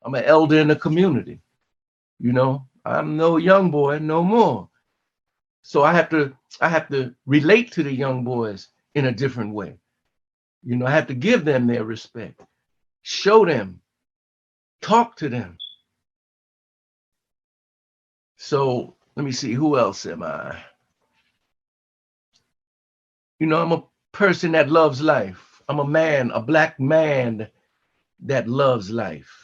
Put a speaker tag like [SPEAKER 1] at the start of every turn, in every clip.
[SPEAKER 1] I'm an elder in the community. I'm no young boy no more. So I have to relate to the young boys in a different way. I have to give them their respect, show them, talk to them. So let me see, who else am I? I'm a person that loves life. I'm a man, a black man that loves life.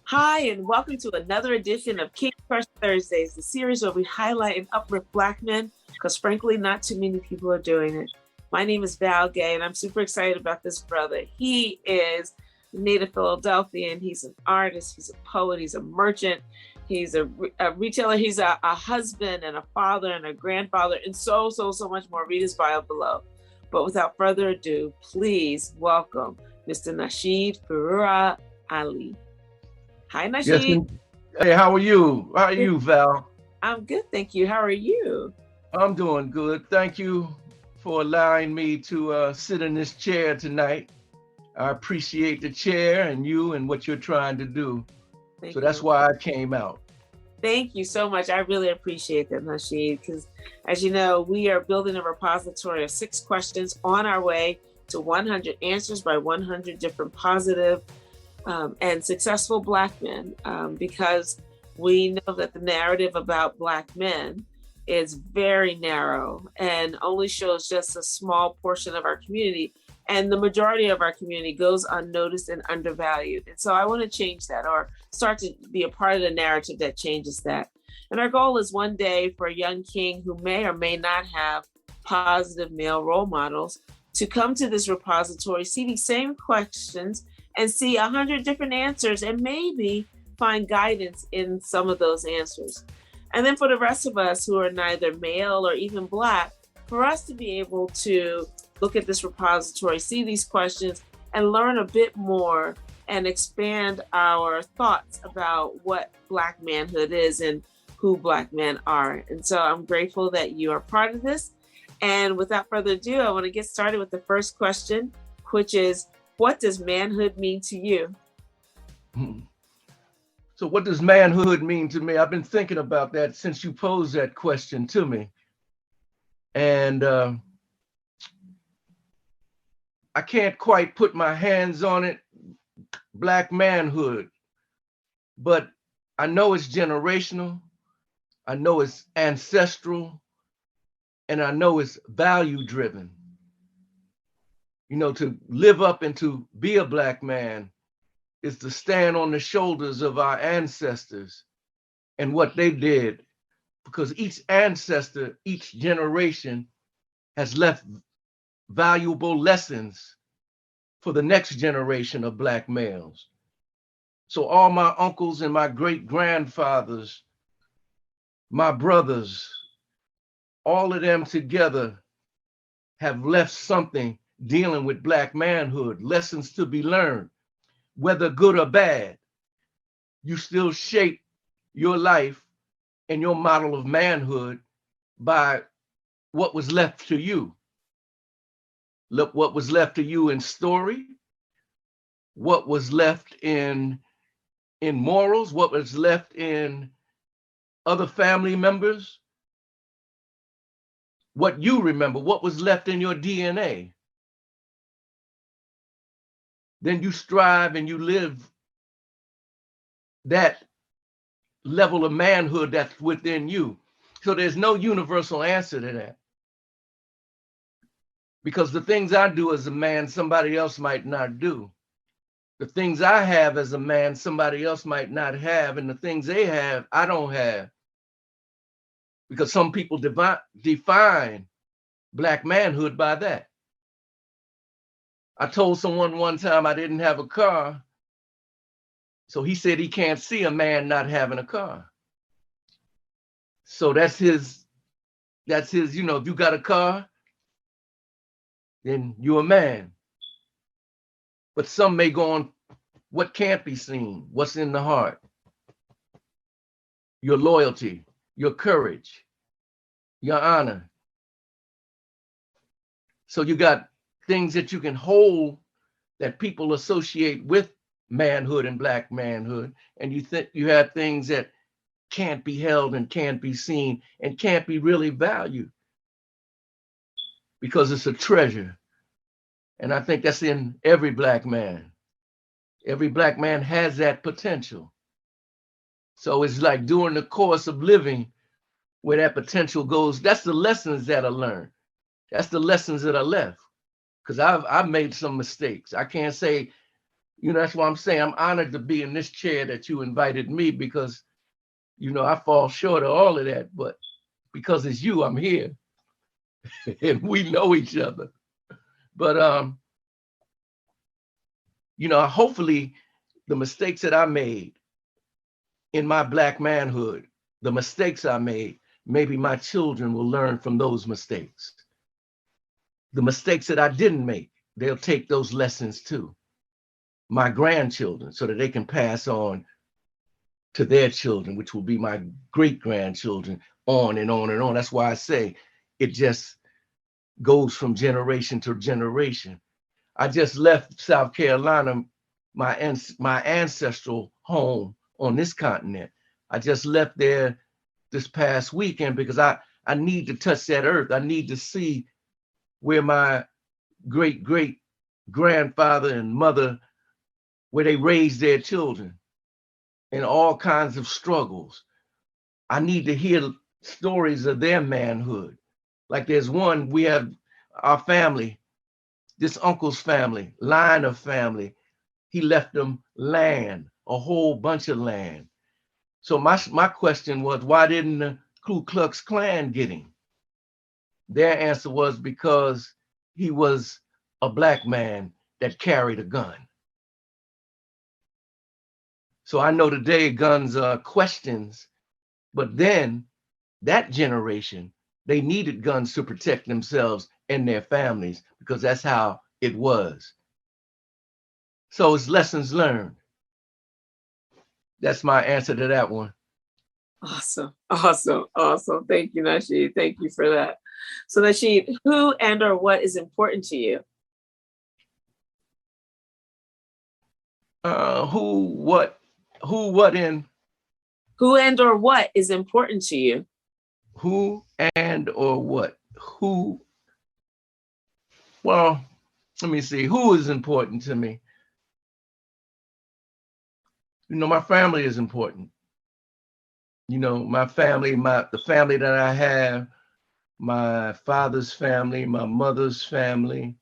[SPEAKER 2] Hi, and welcome to another edition of King Crush Thursdays, the series where we highlight and uplift Black men, because frankly, not too many people are doing it. My name is Val Gay, and I'm super excited about this brother. He is native Philadelphian. He's an artist. He's a poet. He's a merchant. He's a retailer. He's a husband and a father and a grandfather, and so much more. Read his bio below. But without further ado, please welcome Mr. Nashid Furaha Ali. Hi, Nashid.
[SPEAKER 1] Yes. Hey, how are you? How are you, Val?
[SPEAKER 2] I'm good, thank you. How are you?
[SPEAKER 1] I'm doing good. Thank you for allowing me to sit in this chair tonight. I appreciate the chair and you and what you're trying to do.
[SPEAKER 2] Thank
[SPEAKER 1] So that's
[SPEAKER 2] you.
[SPEAKER 1] why I came out.
[SPEAKER 2] Thank you so much. I really appreciate that, Nashid, because as you know, we are building a repository of 6 questions on our way to 100 answers by 100 different positive and successful Black men, because we know that the narrative about Black men is very narrow and only shows just a small portion of our community. And the majority of our community goes unnoticed and undervalued. And so I want to change that, or start to be a part of the narrative that changes that. And our goal is one day for a young king who may or may not have positive male role models to come to this repository, see these same questions, and see 100 different answers, and maybe find guidance in some of those answers. And then for the rest of us who are neither male or even Black, for us to be able to look at this repository, see these questions, and learn a bit more and expand our thoughts about what Black manhood is and who Black men are. And so I'm grateful that you are part of this. And without further ado, I want to get started with the first question, which is, what does manhood mean to you?
[SPEAKER 1] So what does manhood mean to me? I've been thinking about that since you posed that question to me. And I can't quite put my hands on it, Black manhood, but I know it's generational. I know it's ancestral, and I know it's value driven. To live up and to be a Black man is to stand on the shoulders of our ancestors and what they did, because each ancestor, each generation has left valuable lessons for the next generation of Black males. So all my uncles and my great grandfathers, my brothers, all of them together have left something dealing with Black manhood, lessons to be learned, whether good or bad. You still shape your life and your model of manhood by what was left to you. Look, what was left to you in story, what was left in morals, what was left in other family members, what you remember, what was left in your DNA. Then you strive and you live that level of manhood that's within you. So there's no universal answer to that. Because the things I do as a man, somebody else might not do. The things I have as a man, somebody else might not have. And the things they have, I don't have. because some people define Black manhood by that. I told someone one time I didn't have a car, so he said he can't see a man not having a car. So that's his, if you got a car, then you're a man. But some may go on what can't be seen, what's in the heart, your loyalty, your courage, your honor. So you got things that you can hold that people associate with manhood and Black manhood, and you have things that can't be held and can't be seen and can't be really valued because it's a treasure. And I think that's in every Black man. Every Black man has that potential. So it's like during the course of living where that potential goes, that's the lessons that are learned. That's the lessons that are left. Because I've made some mistakes. I can't say, that's why I'm saying I'm honored to be in this chair that you invited me, because, I fall short of all of that. But because it's you, I'm here. And we know each other. But, hopefully the mistakes that I made in my Black manhood, the mistakes I made, maybe my children will learn from those mistakes. The mistakes that I didn't make, they'll take those lessons too. My grandchildren, so that they can pass on to their children, which will be my great-grandchildren, on and on and on. That's why I say it just goes from generation to generation. I just left South Carolina, my ancestral home on this continent. I just left there this past weekend because I need to touch that earth. I need to see where my great-great-grandfather and mother, where they raised their children in all kinds of struggles. I need to hear stories of their manhood. Like there's one, we have our family, this uncle's family, line of family, he left them land, a whole bunch of land. So my question was, why didn't the Ku Klux Klan get him? Their answer was because he was a Black man that carried a gun. So I know today guns are questions, but then that generation, they needed guns to protect themselves and their families because that's how it was. So it's lessons learned. That's my answer to that one.
[SPEAKER 2] Awesome. Thank you, Nashid. Thank you for that. So Nashid, who and or what is important to you?
[SPEAKER 1] Who, what, and
[SPEAKER 2] or what is important to you?
[SPEAKER 1] Who and or what? Who? Well, let me see. Who is important to me? My family is important. My family, the family that I have, my father's family, my mother's family,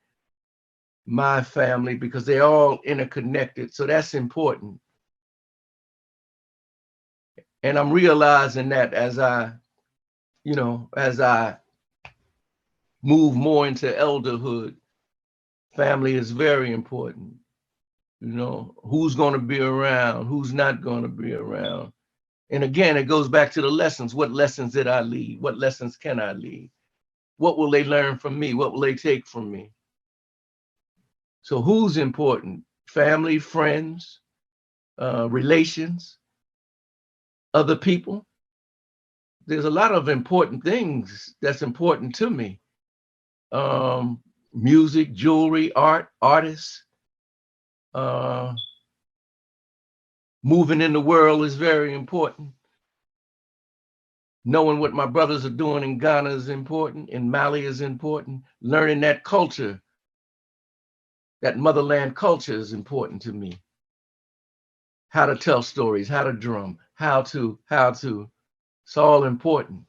[SPEAKER 1] my family, because they're all interconnected. So that's important. And I'm realizing that as I move more into elderhood, family is very important. Who's going to be around, who's not going to be around. And again, it goes back to the lessons. What lessons did I leave? What lessons can I leave? What will they learn from me? What will they take from me? So who's important? Family, friends, relations, other people. There's a lot of important things that's important to me. Music, jewelry, art, artists. Moving in the world is very important. Knowing what my brothers are doing in Ghana is important, in Mali is important. Learning that culture, that motherland culture is important to me. How to tell stories, how to drum, how to. It's all important.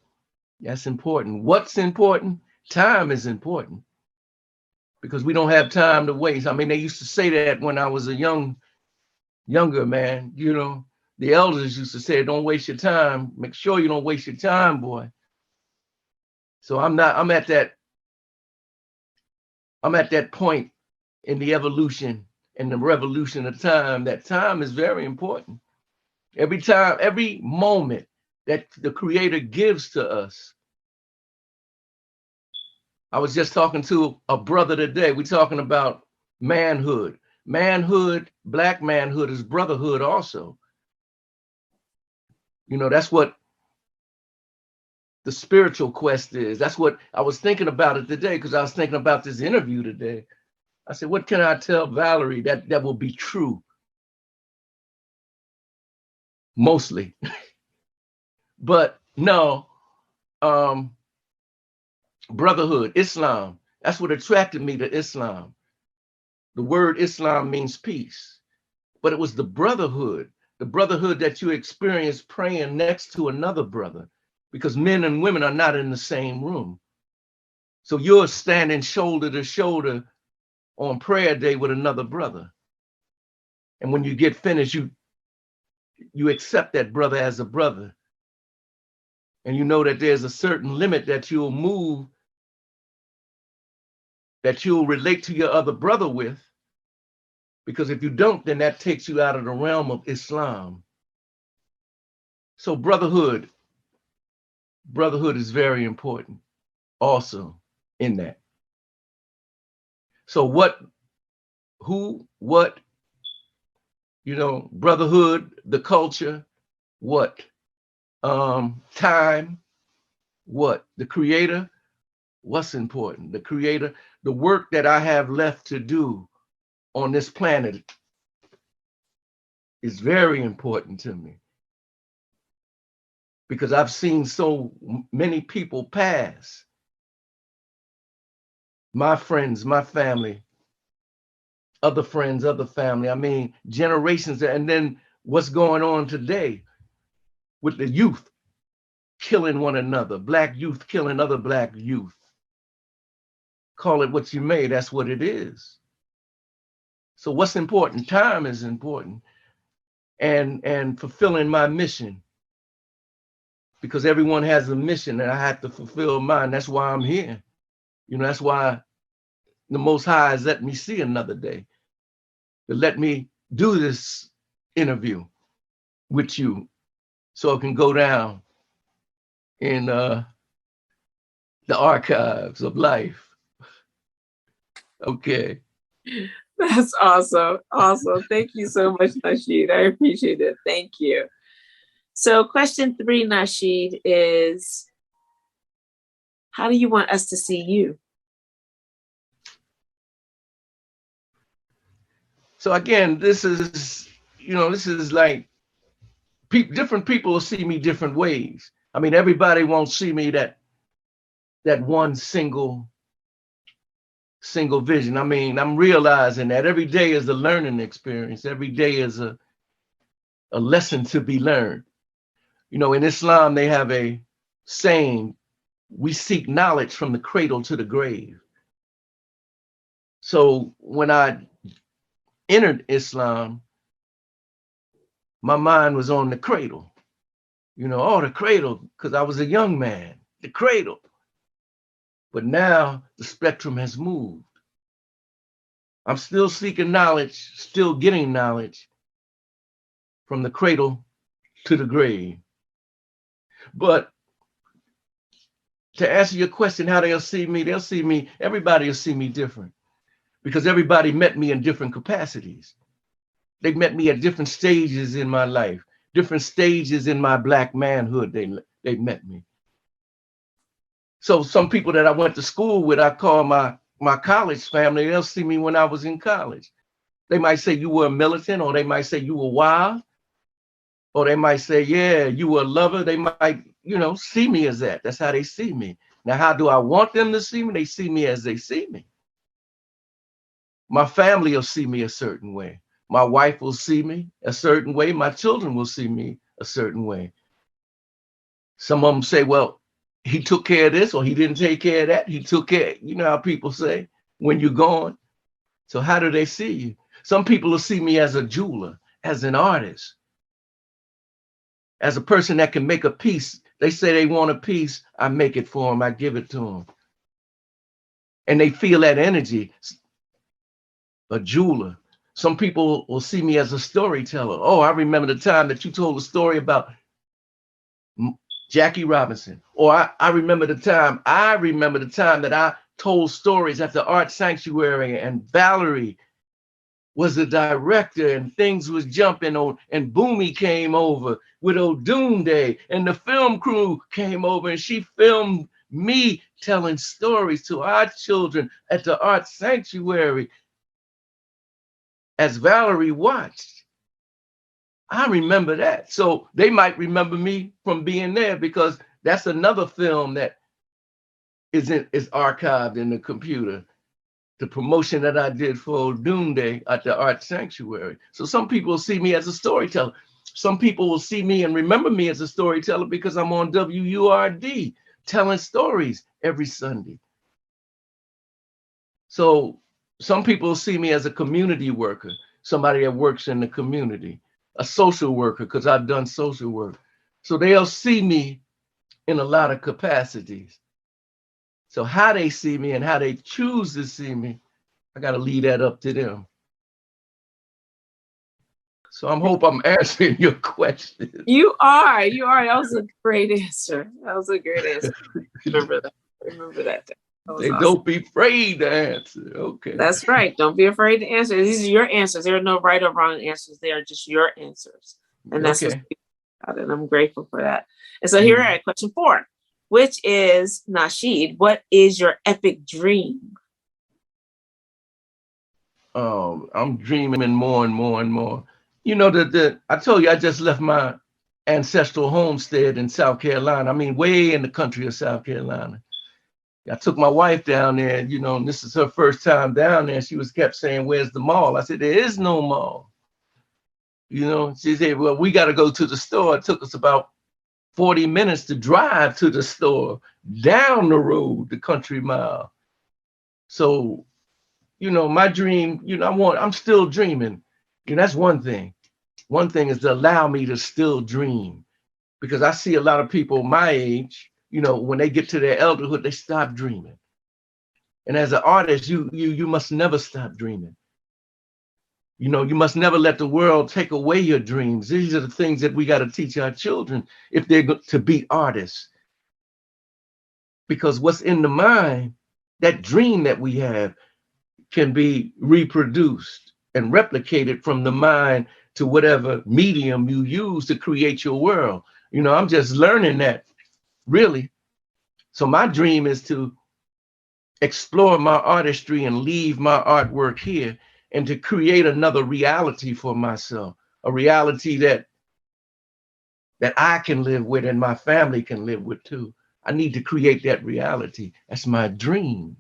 [SPEAKER 1] That's important. What's important? Time is important. Because we don't have time to waste. I mean, they used to say that when I was a younger man, the elders used to say, don't waste your time. Make sure you don't waste your time, boy. So I'm at that point in the evolution and the revolution of time, that time is very important. Every time, every moment that the Creator gives to us. I was just talking to a brother today. We're talking about manhood. Manhood, black manhood is brotherhood also. You know, that's what the spiritual quest is. That's what I was thinking about it today, because I was thinking about this interview today. I said, what can I tell Valerie that will be true? Mostly. But no, brotherhood, Islam. That's what attracted me to Islam. The word Islam means peace, but it was the brotherhood that you experience praying next to another brother, because men and women are not in the same room. So you're standing shoulder to shoulder on prayer day with another brother. And when you get finished, you accept that brother as a brother. And you know that there's a certain limit that you'll move, that you'll relate to your other brother with. Because if you don't, then that takes you out of the realm of Islam. So brotherhood is very important also in that. So what, brotherhood, the culture, what? Time, what? The Creator, what's important? The Creator, the work that I have left to do on this planet is very important to me, because I've seen so many people pass. My friends, my family, other friends, other family. I mean, generations. And then what's going on today with the youth killing one another, black youth killing other black youth. Call it what you may, that's what it is. So what's important? Time is important. And fulfilling my mission, because everyone has a mission and I have to fulfill mine. That's why I'm here. You know, that's why the Most High has let me see another day, to let me do this interview with you, so it can go down in the archives of life. Okay.
[SPEAKER 2] That's awesome. Awesome. Thank you so much, Nashid. I appreciate it. Thank you. So question 3, Nashid, is how do you want us to see you?
[SPEAKER 1] So again, this is like different people will see me different ways. I mean, everybody won't see me that one single vision. I mean, I'm realizing that every day is a learning experience. Every day is a lesson to be learned. You know, in Islam, they have a saying, we seek knowledge from the cradle to the grave. So when I entered Islam, my mind was on the cradle. You know, oh, the cradle, because I was a young man, the cradle. But now the spectrum has moved. I'm still seeking knowledge, still getting knowledge from the cradle to the grave. But to answer your question, how they'll see me, everybody will see me different, because everybody met me in different capacities. They met me at different stages in my life, different stages in my black manhood. They met me. So some people that I went to school with, I call my college family. They'll see me when I was in college. They might say you were a militant, or they might say you were wild, or they might say, yeah, you were a lover. They might, see me as that. That's how they see me. Now, how do I want them to see me? They see me as they see me. My family will see me a certain way. My wife will see me a certain way. My children will see me a certain way. Some of them say, well, he took care of this, or he didn't take care of that. He took care. You know how people say when you're gone. So how do they see you? Some people will see me as a jeweler, as an artist, as a person that can make a piece They say they want a piece, I make it for them, I give it to them. And they feel that energy. A jeweler. Some people will see me as a storyteller. Oh, I remember the time that you told a story about Jackie Robinson. Or I remember the time that I told stories at the Art Sanctuary and Valerie was the director and things was jumping on and Boomy came over with Odunde and the film crew came over and she filmed me telling stories to our children at the Art Sanctuary as Valerie watched. I remember that. So they might remember me from being there because that's another film that is archived in the computer. The promotion that I did for Doomday at the Art Sanctuary. So some people see me as a storyteller. Some people will see me and remember me as a storyteller because I'm on WURD telling stories every Sunday. So some people see me as a community worker, somebody that works in the community, a social worker, because I've done social work. So they'll see me in a lot of capacities. So how they see me and how they choose to see me, I got to leave that up to them. So I hope I'm answering your question.
[SPEAKER 2] You are. That was a great answer. Remember that.
[SPEAKER 1] They
[SPEAKER 2] awesome.
[SPEAKER 1] Don't be afraid to answer. Okay.
[SPEAKER 2] That's right. Don't be afraid to answer. These are your answers. There are no right or wrong answers. They are just your answers. And that's what's about it. And I'm grateful for that. And so here are question 4, which is, Nashid, what is your epic dream?
[SPEAKER 1] I'm dreaming more and more and more. You know, I told you I just left my ancestral homestead in South Carolina. I mean, way in the country of South Carolina. I took my wife down there, you know, and this is her first time down there. She kept saying, "Where's the mall?" I said, "There is no mall." You know, she said, "Well, we got to go to the store." It took us about 40 minutes to drive to the store down the road, the country mile. So, you know, my dream, you know, I'm still dreaming. You know, that's one thing. One thing is to allow me to still dream, because I see a lot of people my age, you know, when they get to their elderhood, they stop dreaming. And as an artist, you must never stop dreaming. You know, you must never let the world take away your dreams. These are the things that we got to teach our children if they're to be artists. Because what's in the mind, that dream that we have, can be reproduced and replicated from the mind to whatever medium you use to create your world. You know, I'm just learning that, really. So my dream is to explore my artistry and leave my artwork here and to create another reality for myself, a reality that I can live with and my family can live with too. I need to create that reality. That's my dream.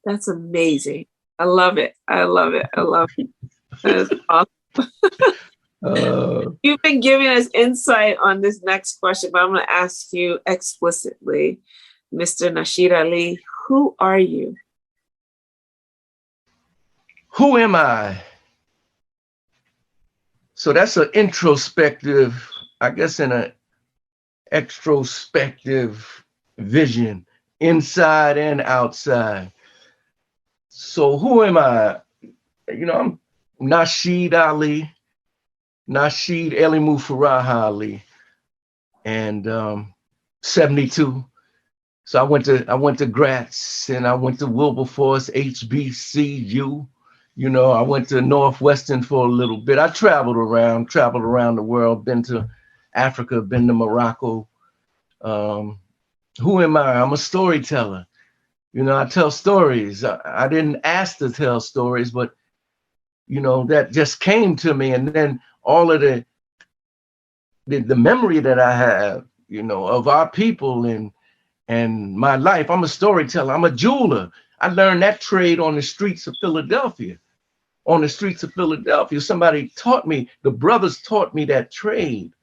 [SPEAKER 2] That's amazing. I love it. That is awesome. You've been giving us insight on this next question, but I'm going to ask you explicitly, Mr. Nashid Ali, who are you?
[SPEAKER 1] Who am I? So that's an introspective, I guess, in an extrospective vision, inside and outside. So who am I? You know, I'm Nashid Ali, Nashid Elimu Furaha Ali, and 72. So I went to Gratz and I went to Wilberforce, HBCU. You know, I went to Northwestern for a little bit. I traveled around the world, been to Africa, been to Morocco. Who am I? I'm a storyteller. You know, I tell stories. I didn't ask to tell stories, but, you know, that just came to me. And then all of the memory that I have, you know, of our people and my life. I'm a storyteller. I'm a jeweler. I learned that trade on the streets of Philadelphia. Somebody taught me, the brothers taught me that trade.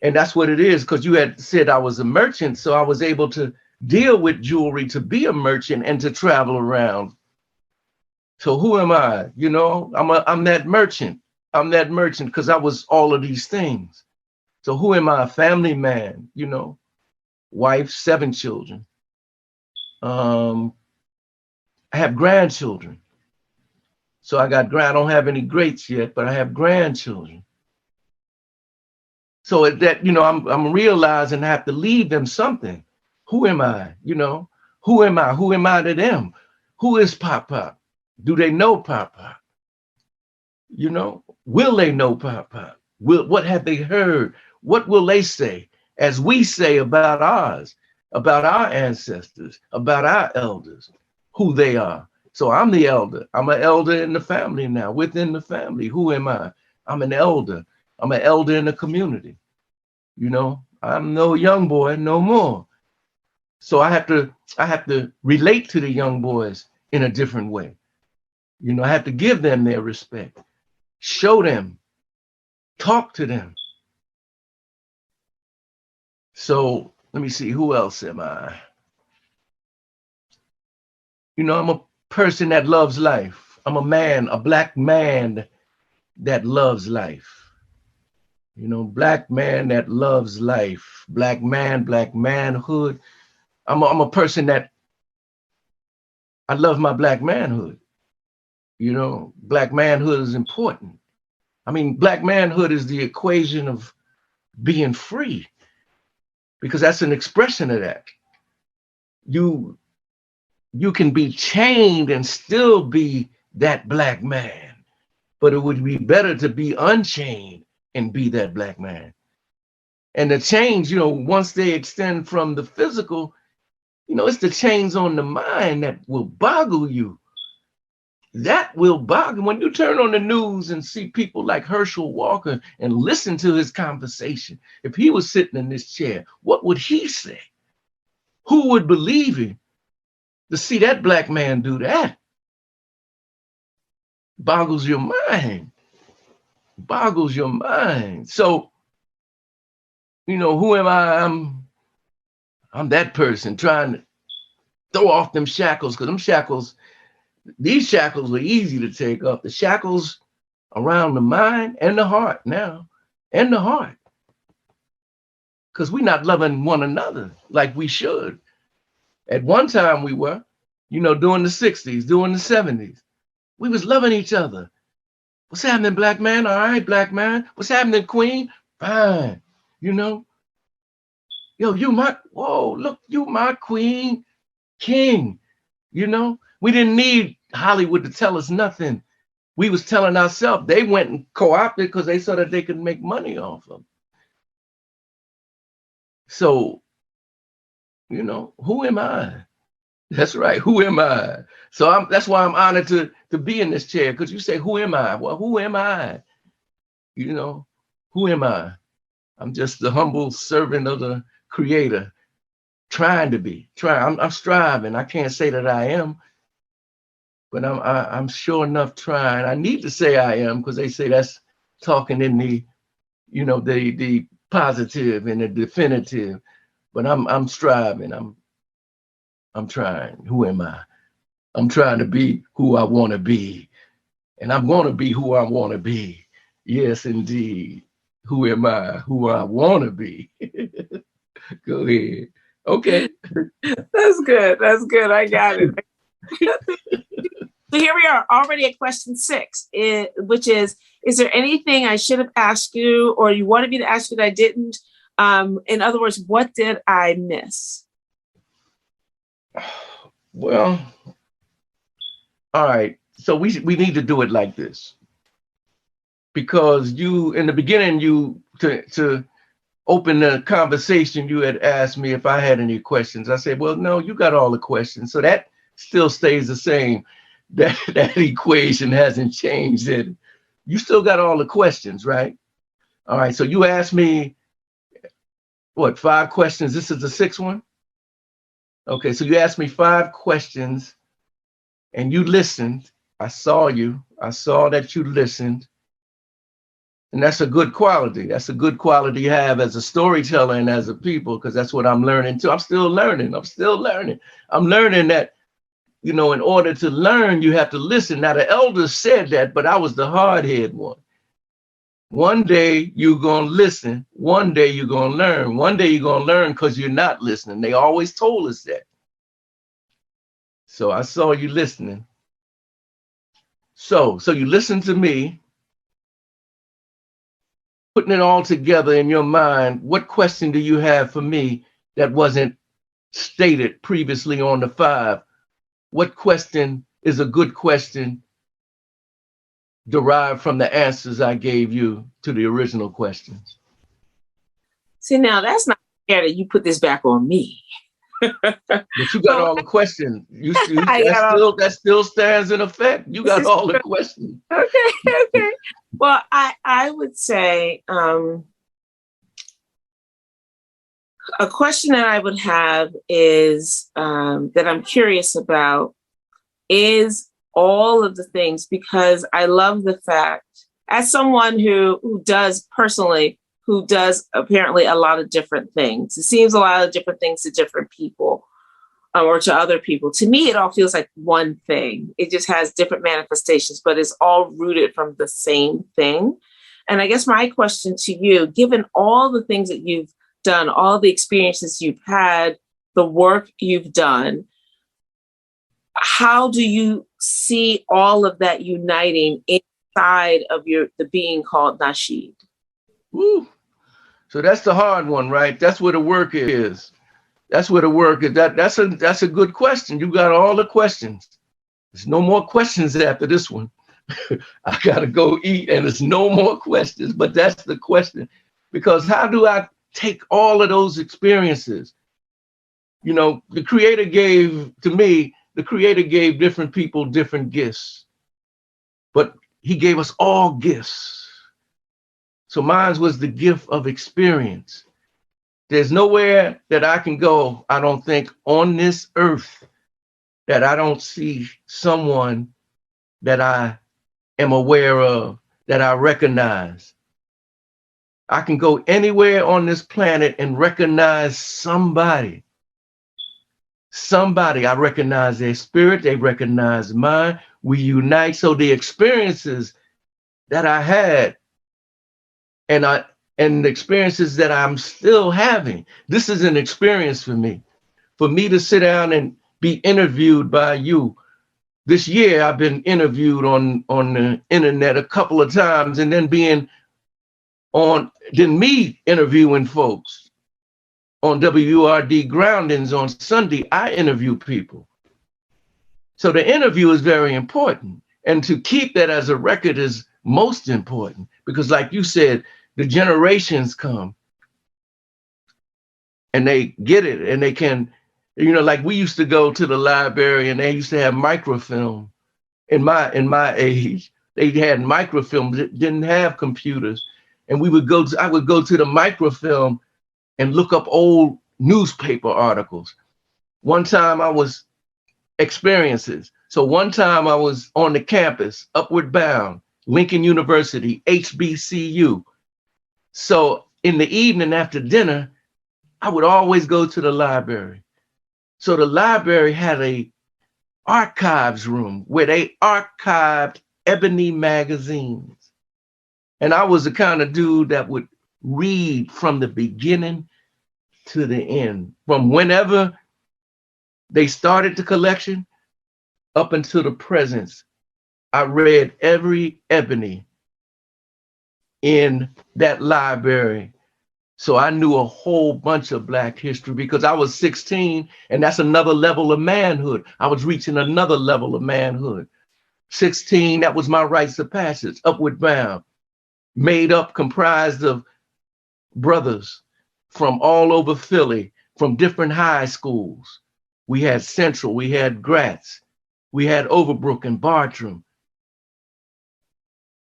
[SPEAKER 1] And that's what it is, because you had said I was a merchant, so I was able to deal with jewelry, to be a merchant and to travel around. So who am I? You know, I'm that merchant. I'm that merchant because I was all of these things. So who am I? A family man, you know, wife, 7 children. I have grandchildren. So I don't have any greats yet, but I have grandchildren. So that, you know, I'm realizing I have to leave them something. Who am I? You know, who am I? Who am I to them? Who is Pop Pop? Do they know Pop Pop? You know, will they know Pop Pop? What have they heard? What will they say as we say about ours, about our ancestors, about our elders, who they are? So I'm the elder. I'm an elder in the family now, within the family. Who am I? I'm an elder. I'm an elder in the community. You know, I'm no young boy no more. So I have to relate to the young boys in a different way. You know, I have to give them their respect, show them, talk to them. So let me see, who else am I? You know, I'm a person that loves life. I'm a man, a black man that loves life. You know, black man that loves life. Black man, black manhood. I'm a person that I love my black manhood. You know, black manhood is important. I mean, black manhood is the equation of being free, because that's an expression of that. You you can be chained and still be that black man, but it would be better to be unchained and be that black man. And the chains, you know, once they extend from the physical, you know, it's the chains on the mind that will boggle you. That will boggle. When you turn on the news and see people like Herschel Walker and listen to his conversation, if he was sitting in this chair, what would he say? Who would believe him? To see that black man do that boggles your mind. Boggles your mind. So, you know, who am I? I'm that person trying to throw off them shackles, because them shackles, these shackles were easy to take off. The shackles around the mind and the heart now, and the heart, because we're not loving one another like we should. At one time we were, you know, during the 60s, during the 70s, we was loving each other. What's happening, black man? All right, black man. What's happening, queen? Fine. You know, yo, whoa, look, you my queen, king. You know, we didn't need Hollywood to tell us nothing. We was telling ourselves. They went and co-opted because they saw that they could make money off of. So, you know, who am I? That's right. Who am I? So that's why I'm honored to be in this chair, because you say, who am I? Well, who am I? You know, who am I? I'm just the humble servant of the creator, trying to be, I'm striving. I can't say that I am, but I'm sure enough trying. I need to say I am, because they say that's talking in the, you know, the positive and the definitive. But I'm striving. I'm trying. Who am I? I'm trying to be who I want to be, and I'm going to be who I want to be. Yes, indeed. Who am I? Who I want to be. Go ahead. Okay.
[SPEAKER 2] That's good. That's good. I got it. So here we are, already at question 6, which is there anything I should have asked you, or you wanted me to ask you that I didn't? In other words, what did I miss?
[SPEAKER 1] Well, all right. So we need to do it like this, because you, in the beginning, to open the conversation, you had asked me if I had any questions. I said, well, no, you got all the questions. So that still stays the same. That equation hasn't changed. It. You still got all the questions, right? All right. So you asked me, what, 5 questions? This is the 6th one? Okay. So you asked me 5 questions and you listened. I saw you. I saw that you listened. And that's a good quality. That's a good quality you have as a storyteller and as a people, because that's what I'm learning too. I'm still learning. I'm learning that, you know, in order to learn, you have to listen. Now, the elders said that, but I was the hard-headed one. One day you're going to listen. One day you're going to learn. One day you're going to learn because you're not listening. They always told us that. So I saw you listening. So you listen to me, putting it all together in your mind. What question do you have for me that wasn't stated previously on the 5? What question is a good question derived from the answers I gave you to the original questions?
[SPEAKER 2] See, now that's not fair that you put this back on me.
[SPEAKER 1] But you got all the questions. That still stands in effect. You got all the questions.
[SPEAKER 2] Okay. Well, I would say a question that I would have is that I'm curious about is all of the things, because I love the fact, as someone who does apparently a lot of different things. It seems a lot of different things to different people or to other people. To me, it all feels like one thing. It just has different manifestations, but it's all rooted from the same thing. And I guess my question to you, given all the things that you've done, all the experiences you've had, the work you've done, how do you see all of that uniting inside of the being called Nashid?
[SPEAKER 1] Woo. So that's the hard one, right? That's where the work is. That's where the work is. That's a good question. You got all the questions. There's no more questions after this one. I gotta go eat, and there's no more questions. But that's the question, because how do I take all of those experiences? You know, the Creator gave different people different gifts, but He gave us all gifts. So mine was the gift of experience. There's nowhere that I can go, I don't think, on this earth that I don't see someone that I am aware of, that I recognize. I can go anywhere on this planet and recognize somebody. Somebody, I recognize their spirit, they recognize mine. We unite. So the experiences that I had, and the experiences that I'm still having. This is an experience for me. For me to sit down and be interviewed by you. This year, I've been interviewed on the internet a couple of times, and then me interviewing folks on WURD Groundings on Sunday. I interview people. So the interview is very important. And to keep that as a record is most important, because like you said, the generations come and they get it, and they can, like we used to go to the library and they used to have microfilm. In my age, they had microfilm that didn't have computers. And I would go to the microfilm and look up old newspaper articles. One time I was experiences. So one time I was on the campus, Upward Bound, Lincoln University, HBCU. So in the evening after dinner, I would always go to the library. So the library had a archives room where they archived ebony magazines. And I was the kind of dude that would read from the beginning to the end, from whenever they started the collection up until the present. I read every ebony in that library. So I knew a whole bunch of Black history because I was 16, and that's another level of manhood. I was reaching another level of manhood. 16, that was my rites of passage, Upward Bound, comprised of brothers from all over Philly, from different high schools. We had Central, we had Gratz, we had Overbrook and Bartram.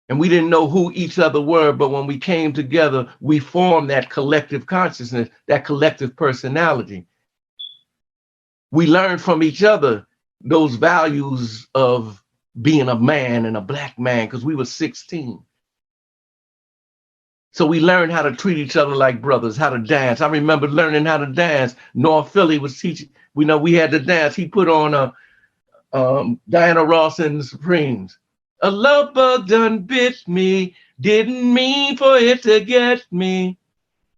[SPEAKER 1] And we didn't know who each other were, but when we came together, we formed that collective consciousness, that collective personality. We learned from each other those values of being a man and a Black man, because we were 16. So we learned how to treat each other like brothers, how to dance. I remember learning how to dance. North Philly was teaching, we had to dance. He put on Diana Ross and the Supremes. A lover done bit me, Didn't mean for it to get me.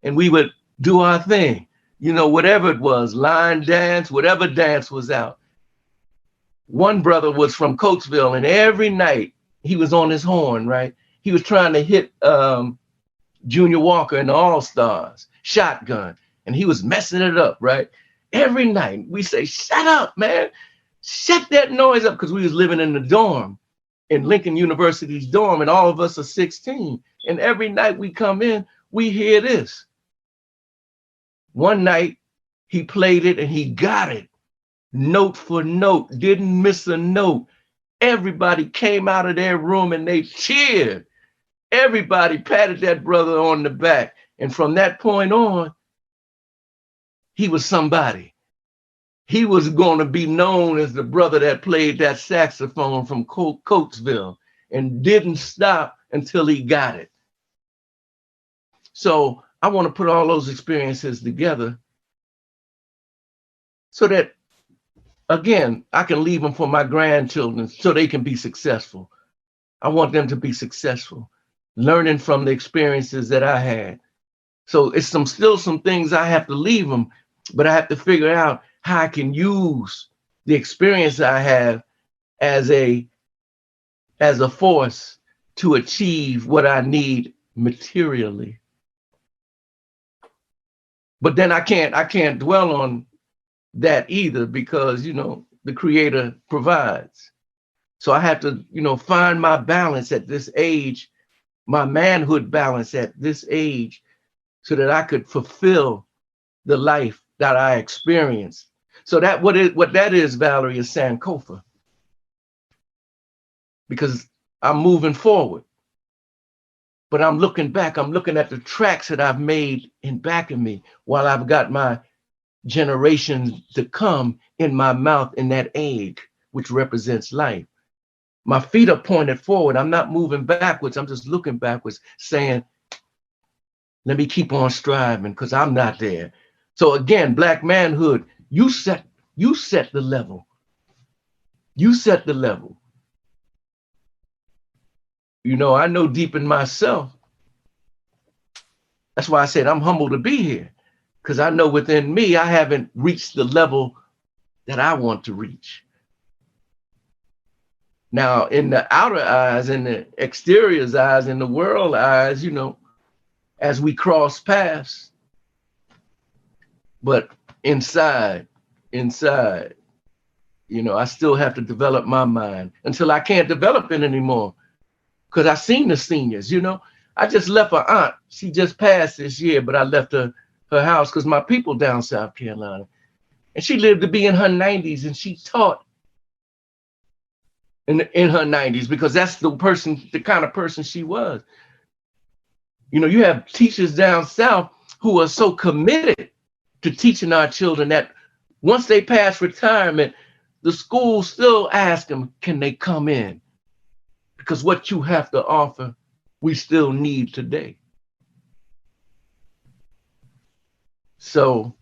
[SPEAKER 1] And we would do our thing, whatever it was, line dance, whatever dance was out. One brother was from Coatesville, and every night he was on his horn, right? He was trying to hit Junior Walker and the All-Stars, shotgun, and he was messing it up, right? Every night we say, shut up, man. Shut that noise up, because we was living in the dorm, in Lincoln University's dorm, and all of us are 16. And every night we come in, we hear this. One night he played it and he got it, note for note, didn't miss a note. Everybody came out of their room and they cheered. Everybody patted that brother on the back. And from that point on, he was somebody. He was going to be known as the brother that played that saxophone from Coatesville and didn't stop until he got it. So I want to put all those experiences together so that, again, I can leave them for my grandchildren so they can be successful. I want them to be successful, learning from the experiences that I had. So it's still some things I have to leave them, but I have to figure out how I can use the experience I have as a force to achieve what I need materially. But then I can't dwell on that either, because the Creator provides. So I have to find my balance at this age, my manhood balance at this age, so that I could fulfill the life that I experienced. So that what that is, Valerie, is Sankofa. Because I'm moving forward. But I'm looking back, I'm looking at the tracks that I've made in back of me while I've got my generations to come in my mouth in that age, which represents life. My feet are pointed forward. I'm not moving backwards. I'm just looking backwards, saying, let me keep on striving, because I'm not there. So again, Black manhood, you set the level. You set the level. I know deep in myself. That's why I said I'm humbled to be here, because I know within me, I haven't reached the level that I want to reach. Now, in the outer eyes, in the exterior's eyes, in the world eyes, as we cross paths, but inside, I still have to develop my mind until I can't develop it anymore. Because I seen the seniors, I just left her aunt. She just passed this year, but I left her house because my people down South Carolina. And she lived to be in her 90s, and she taught in her 90s, because that's the kind of person she was. You have teachers down South who are so committed to teaching our children that once they pass retirement, the school still ask them, can they come in? Because what you have to offer, we still need today. So,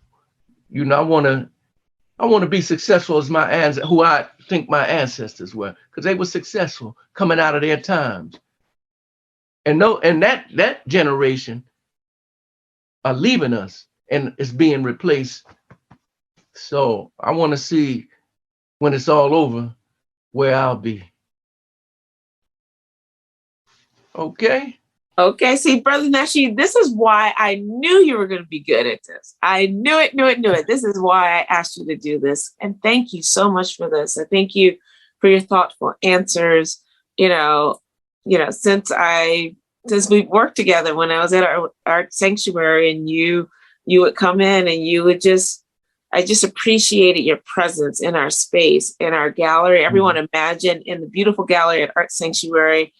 [SPEAKER 1] I want to be successful as my ancestors, who I think my ancestors were, because they were successful coming out of their times. And that generation are leaving us and it's being replaced. So I want to see when it's all over where I'll be. Okay.
[SPEAKER 2] Okay. See, Brother Nashid, this is why I knew you were going to be good at this. I knew it. This is why I asked you to do this. And thank you so much for this. I thank you for your thoughtful answers. Since we've worked together, when I was at our art sanctuary, and you would come in and you would I just appreciated your presence in our space, in our gallery. Everyone imagine in the beautiful gallery at Art Sanctuary,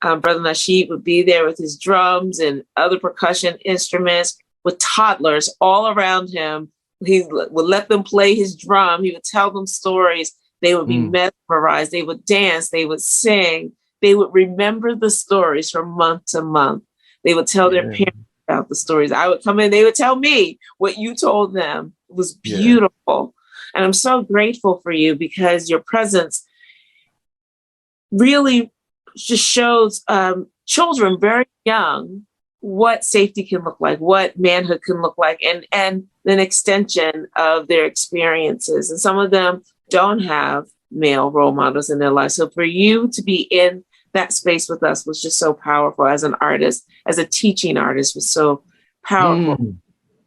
[SPEAKER 2] Brother Nashid would be there with his drums and other percussion instruments with toddlers all around him. He would let them play his drum. He would tell them stories. They would be mesmerized. They would dance. They would sing. They would remember the stories from month to month. They would tell their parents about the stories. I would come in. They would tell me what you told them. It was beautiful. And I'm so grateful for you, because your presence really just shows children very young what safety can look like, what manhood can look like, and an extension of their experiences. And some of them don't have male role models in their life. So for you to be in that space with us was just so powerful as an artist, as a teaching artist, was so powerful.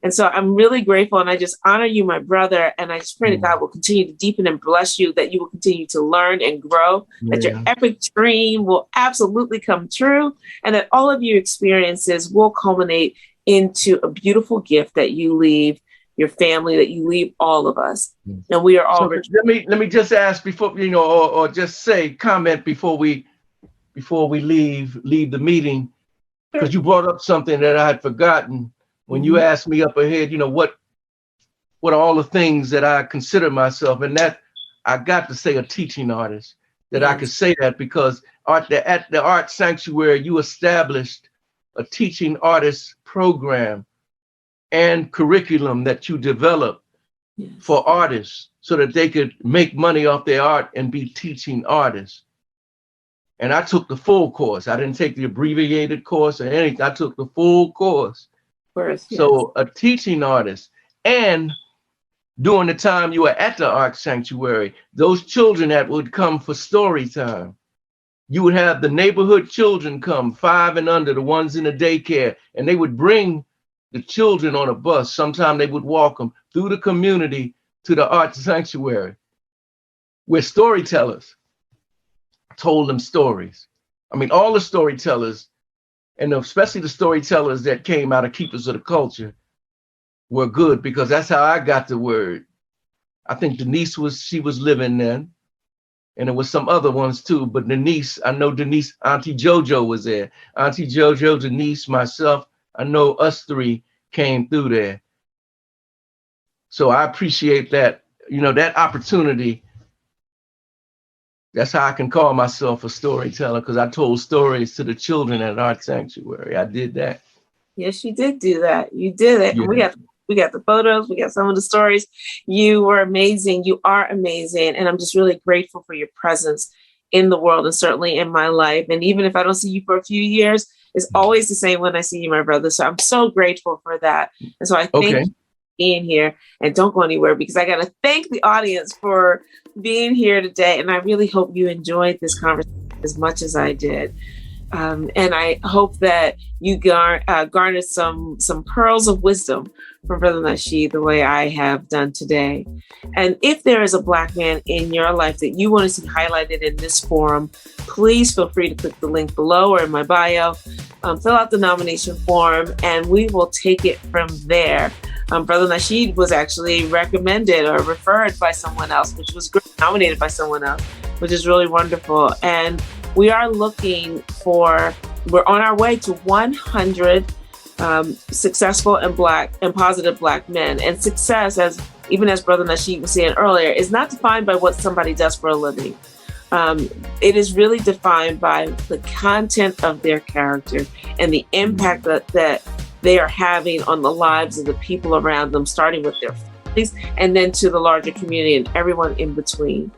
[SPEAKER 2] And so I'm really grateful, and I just honor you, my brother, and I just pray that God will continue to deepen and bless you, that you will continue to learn and grow, that your epic dream will absolutely come true, and that all of your experiences will culminate into a beautiful gift that you leave your family, that you leave all of us. And we are all rich.
[SPEAKER 1] Let me just ask before, or just say, comment before we leave the meeting, because you brought up something that I had forgotten. When you asked me up ahead, what are all the things that I consider myself, and that I got to say a teaching artist, that I could say that because at the Art Sanctuary, you established a teaching artist program and curriculum that you developed for artists so that they could make money off their art and be teaching artists. And I took the full course. I didn't take the abbreviated course or anything. I took the full course. So a teaching artist. And during the time you were at the Art Sanctuary, those children that would come for story time, you would have the neighborhood children come, 5 and under, the ones in the daycare, and they would bring the children on a bus. Sometimes they would walk them through the community to the Art Sanctuary, where storytellers told them stories. I mean, all the storytellers, and especially the storytellers that came out of Keepers of the Culture, were good, because that's how I got the word. I think Denise was living then, and there was some other ones too, but Denise, I know Denise, Auntie JoJo was there. Auntie JoJo, Denise, myself, I know us three came through there. So I appreciate that, that opportunity. That's how I can call myself a storyteller, because I told stories to the children at Art Sanctuary. I did that.
[SPEAKER 2] Yes, you did do that. You did it.
[SPEAKER 1] Yeah.
[SPEAKER 2] And we got the photos. We got some of the stories. You were amazing. You are amazing. And I'm just really grateful for your presence in the world and certainly in my life. And even if I don't see you for a few years, it's always the same when I see you, my brother. So I'm so grateful for that. And so I thank you for being here, and don't go anywhere, because I got to thank the audience for being here today. And I really hope you enjoyed this conversation as much as I did. And I hope that you garnered some pearls of wisdom from Brother Nashid, the way I have done today. And if there is a Black man in your life that you want to see highlighted in this forum, please feel free to click the link below or in my bio, fill out the nomination form, and we will take it from there. Brother Nashid was actually recommended or referred by someone else, which was great, nominated by someone else, which is really wonderful. And we are we're on our way to 100 successful and positive Black men. And success, even as Brother Nashid was saying earlier, is not defined by what somebody does for a living. It is really defined by the content of their character and the impact that they are having on the lives of the people around them, starting with their families and then to the larger community and everyone in between.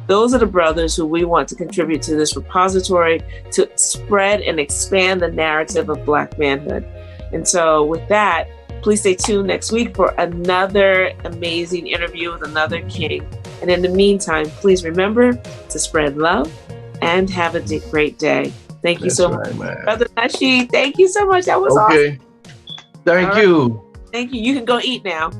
[SPEAKER 2] Those are the brothers who we want to contribute to this repository to spread and expand the narrative of Black manhood. And so with that, please stay tuned next week for another amazing interview with another king. And in the meantime, please remember to spread love and have a great day. Thank you so much, Brother Nashid. Thank you so much. That was awesome.
[SPEAKER 1] Thank you.
[SPEAKER 2] Thank you. You can go eat now.